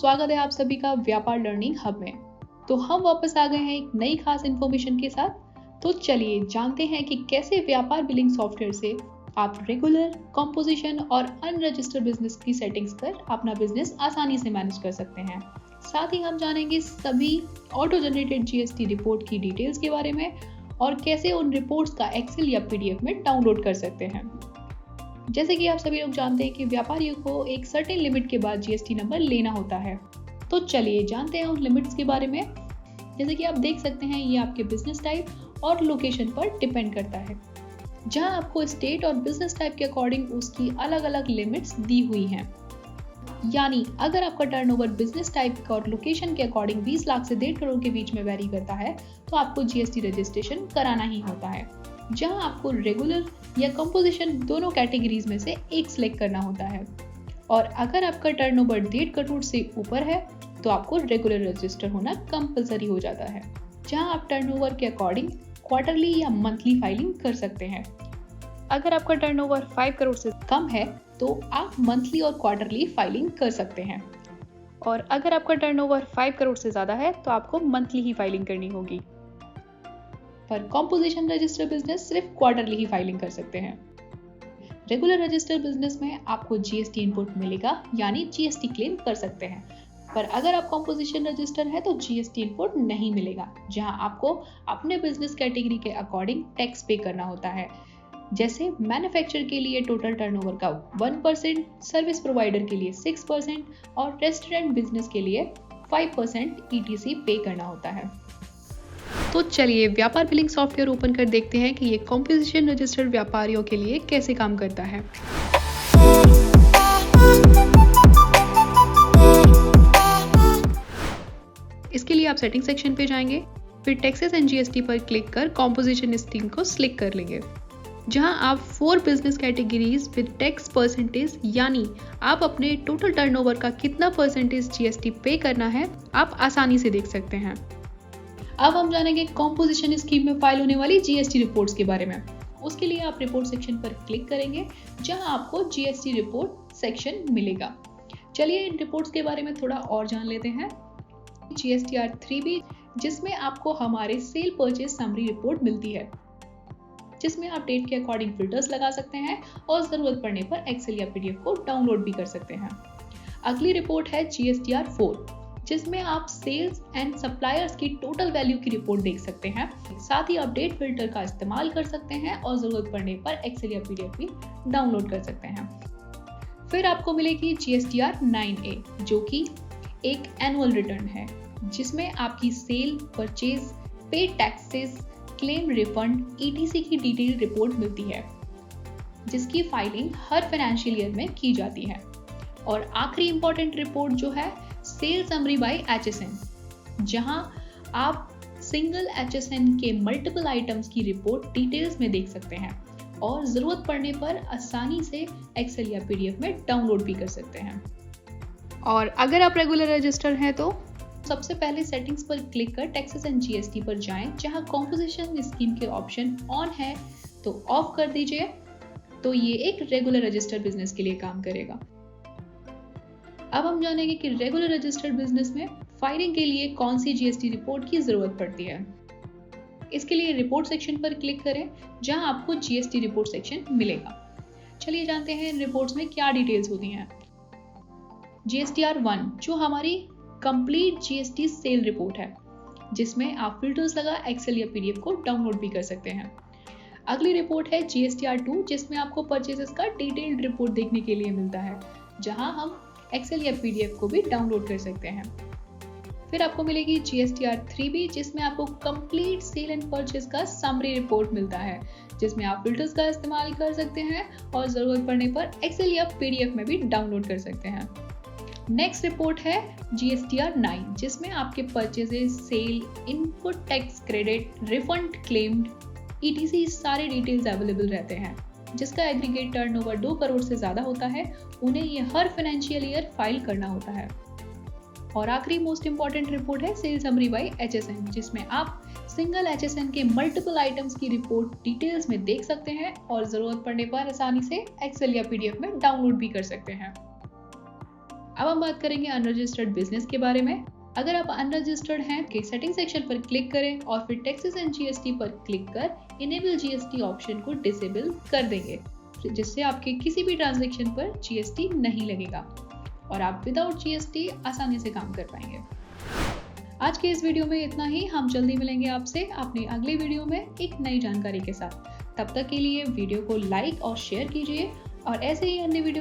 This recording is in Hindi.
स्वागत है आप सभी का व्यापार लर्निंग हब में। तो हम वापस आ गए हैं एक नई खास इन्फॉर्मेशन के साथ। तो चलिए जानते हैं कि कैसे व्यापार बिलिंग सॉफ्टवेयर से आप रेगुलर, कंपोजिशन और अनरजिस्टर्ड बिजनेस की सेटिंग्स कर अपना बिजनेस आसानी से मैनेज कर सकते हैं। साथ ही हम जानेंगे सभी ऑटो जनरेटेड जीएसटी रिपोर्ट की डिटेल्स के बारे में और कैसे उन रिपोर्ट्स का एक्सेल या पीडीएफ में डाउनलोड कर सकते हैं। जैसे कि आप सभी लोग जानते हैं कि व्यापारियों को एक सर्टेन लिमिट के बाद जीएसटी नंबर लेना होता है। तो चलिए जानते हैं उन लिमिट्स के बारे में। जैसे कि आप देख सकते हैं ये आपके बिजनेस टाइप और लोकेशन पर डिपेंड करता है, जहां आपको स्टेट और बिजनेस टाइप के अकॉर्डिंग उसकी अलग अलग लिमिट्स दी हुई हैं। यानी अगर आपका टर्नओवर बिजनेस टाइप और लोकेशन के अकॉर्डिंग 20 लाख से 1.5 करोड़ के बीच में वेरी करता है तो आपको जीएसटी रजिस्ट्रेशन कराना ही होता है, जहां आपको रेगुलर या कंपोजिशन दोनों कैटेगरीज में से एक सिलेक्ट करना होता है। और अगर आपका टर्नओवर 1.5 करोड़ से ऊपर है तो आपको रेगुलर रजिस्टर होना कंपलसरी हो जाता है, जहां आप टर्नओवर के अकॉर्डिंग क्वार्टरली या मंथली फाइलिंग कर सकते हैं। अगर आपका टर्नओवर 5 करोड़ से कम है तो आप मंथली और क्वार्टरली फाइलिंग कर सकते हैं, और अगर आपका टर्नओवर 5 करोड़ से ज्यादा है तो आपको मंथली ही फाइलिंग करनी होगी। पर कंपोजिशन रजिस्टर बिजनेस सिर्फ क्वार्टरली ही फाइलिंग कर सकते हैं। रेगुलर रजिस्टर बिजनेस में आपको जीएसटी इनपुट मिलेगा, यानी जीएसटी क्लेम कर सकते हैं। पर अगर आप कंपोजिशन रजिस्टर है तो जीएसटी इनपुट नहीं मिलेगा, जहां आपको अपने बिजनेस कैटेगरी के अकॉर्डिंग टैक्स पे करना होता है। जैसे मैन्युफैक्चर के लिए टोटल टर्नओवर का 1%, सर्विस प्रोवाइडर के लिए 6% और रेस्टोरेंट बिजनेस के लिए 5% ईटीसी पे करना होता है। तो चलिए व्यापार बिलिंग सॉफ्टवेयर ओपन कर देखते हैं कि ये कंपोजिशन रजिस्टर्ड व्यापारियों के लिए कैसे काम करता है। इसके लिए आप सेटिंग सेक्शन पे जाएंगे, फिर टैक्सेस एंड जीएसटी पर क्लिक कर कंपोजिशन स्कीम को सिलेक्ट कर लेंगे, जहां आप 4 business categories with tax percentage, यानी आप अपने टोटल टर्नओवर का कितना परसेंटेज जीएसटी पे करना है आप आसानी से देख सकते हैं। अब हम जानेंगे कंपोजिशन स्कीम में फाइल होने वाली जीएसटी रिपोर्ट्स के बारे में। उसके लिए आप रिपोर्ट सेक्शन पर क्लिक करेंगे, जहां आपको जीएसटी रिपोर्ट सेक्शन मिलेगा। चलिए इन रिपोर्ट्स के बारे में थोड़ा और जान लेते हैं। जीएसटीआर 3B, जिसमें आपको हमारे सेल परचेज समरी रिपोर्ट मिलती है, जिसमें आप डेट के अकॉर्डिंग फिल्टर्स लगा सकते हैं और जरूरत पड़ने पर एक्सेल या पीडीएफ को डाउनलोड भी कर सकते हैं। अगली रिपोर्ट है जीएसटीआर 4, जिसमें आप सेल्स एंड सप्लायर्स की टोटल वैल्यू की रिपोर्ट देख सकते हैं। साथ ही आप डेट फिल्टर का इस्तेमाल कर सकते हैं और जरूरत पड़ने पर एक्सेल या पीडीएफ भी डाउनलोड कर सकते हैं। फिर आपको मिलेगी जीएसटीआर 9A, जो कि एक एनुअल रिटर्न है, जिसमें आपकी sale, purchase, paid taxes, claim, refund, etc की डिटेल रिपोर्ट मिलती है, जिसकी फाइलिंग हर फाइनेंशियल ईयर में की जाती है। और आखिरी इंपॉर्टेंट रिपोर्ट जो है सेल समरी बाय एचएसएन, जहां आप सिंगल एचएसएन के मल्टीपल आइटम्स की रिपोर्ट डिटेल्स में देख सकते हैं और जरूरत पड़ने पर आसानी से एक्सेल या पीडीएफ में डाउनलोड भी कर सकते हैं। और अगर आप रेगुलर रजिस्टर हैं तो सबसे पहले सेटिंग्स पर क्लिक कर टैक्सेस एंड जीएसटी पर जाएं, जहां कंपोजिशन स्कीम के ऑप्शन ऑन है तो ऑफ कर दीजिए, तो ये एक रेगुलर रजिस्टर बिजनेस के लिए काम करेगा। अब हम जानेंगे कि रेगुलर रजिस्टर्ड बिजनेस में फाइलिंग के लिए कौन सी जीएसटी रिपोर्ट की जरूरत पड़ती है। इसके लिए रिपोर्ट सेक्शन पर क्लिक करें, जहां आपको जीएसटी रिपोर्ट सेक्शन मिलेगा। चलिए जानते हैं इन रिपोर्ट्स में क्या डिटेल्स होती हैं। जीएसटीआर 1, जो हमारी कंप्लीट जीएसटी सेल रिपोर्ट है, जिसमें आप फिल्टर्स लगा एक्सेल या पीडीएफ को डाउनलोड भी कर सकते हैं। अगली रिपोर्ट है जीएसटीआर 2, जिसमें आपको परचेजेस का डिटेल्ड रिपोर्ट देखने के लिए मिलता है, जहां हम एक्सेल या पीडीएफ को भी डाउनलोड कर सकते हैं। फिर आपको मिलेगी जीएसटीआर 3B, जिसमें आपको कंप्लीट सेल एंड परचेज का समरी रिपोर्ट मिलता है, जिसमें आप फिल्टर्स का इस्तेमाल कर सकते हैं और जरूरत पड़ने पर एक्सेल या पीडीएफ में भी डाउनलोड कर सकते हैं। नेक्स्ट रिपोर्ट है जीएसटीआर 9, जिसमें आपके purchases, sale, input tax credit, refund, claimed, etc सारे डिटेल्स अवेलेबल रहते हैं। जिसका एग्रीगेट टर्नओवर 2 करोड़ से ज्यादा होता है, उन्हें ये हर फाइनेंशियल ईयर फाइल करना होता है। और आखिरी मोस्ट इंपॉर्टेंट रिपोर्ट है सेल समरी बाय एचएसएन, जिसमें आप सिंगल एचएसएन के मल्टीपल आइटम्स की रिपोर्ट डिटेल्स में देख सकते हैं और जरूरत पड़ने पर आसानी से एक्सेल या पीडीएफ में डाउनलोड भी कर सकते हैं। अब हम बात करेंगे अनरजिस्टर्ड बिजनेस के बारे में। अगर आप अनरजिस्टर्ड हैं तो सेटिंग सेक्शन पर क्लिक करें और फिर टैक्सेस एंड जीएसटी पर क्लिक कर इनेबल जीएसटी ऑप्शन को डिसेबल कर देंगे, जिससे आपके किसी भी ट्रांजैक्शन पर जीएसटी नहीं लगेगा और आप विदाउट जीएसटी आसानी से काम कर पाएंगे। आज के इस वीडियो में इतना ही। हम जल्दी मिलेंगे आपसे अपने अगले वीडियो में एक नई जानकारी के साथ। तब तक के लिए वीडियो को लाइक और शेयर कीजिए और ऐसे ही अन्य वीडियो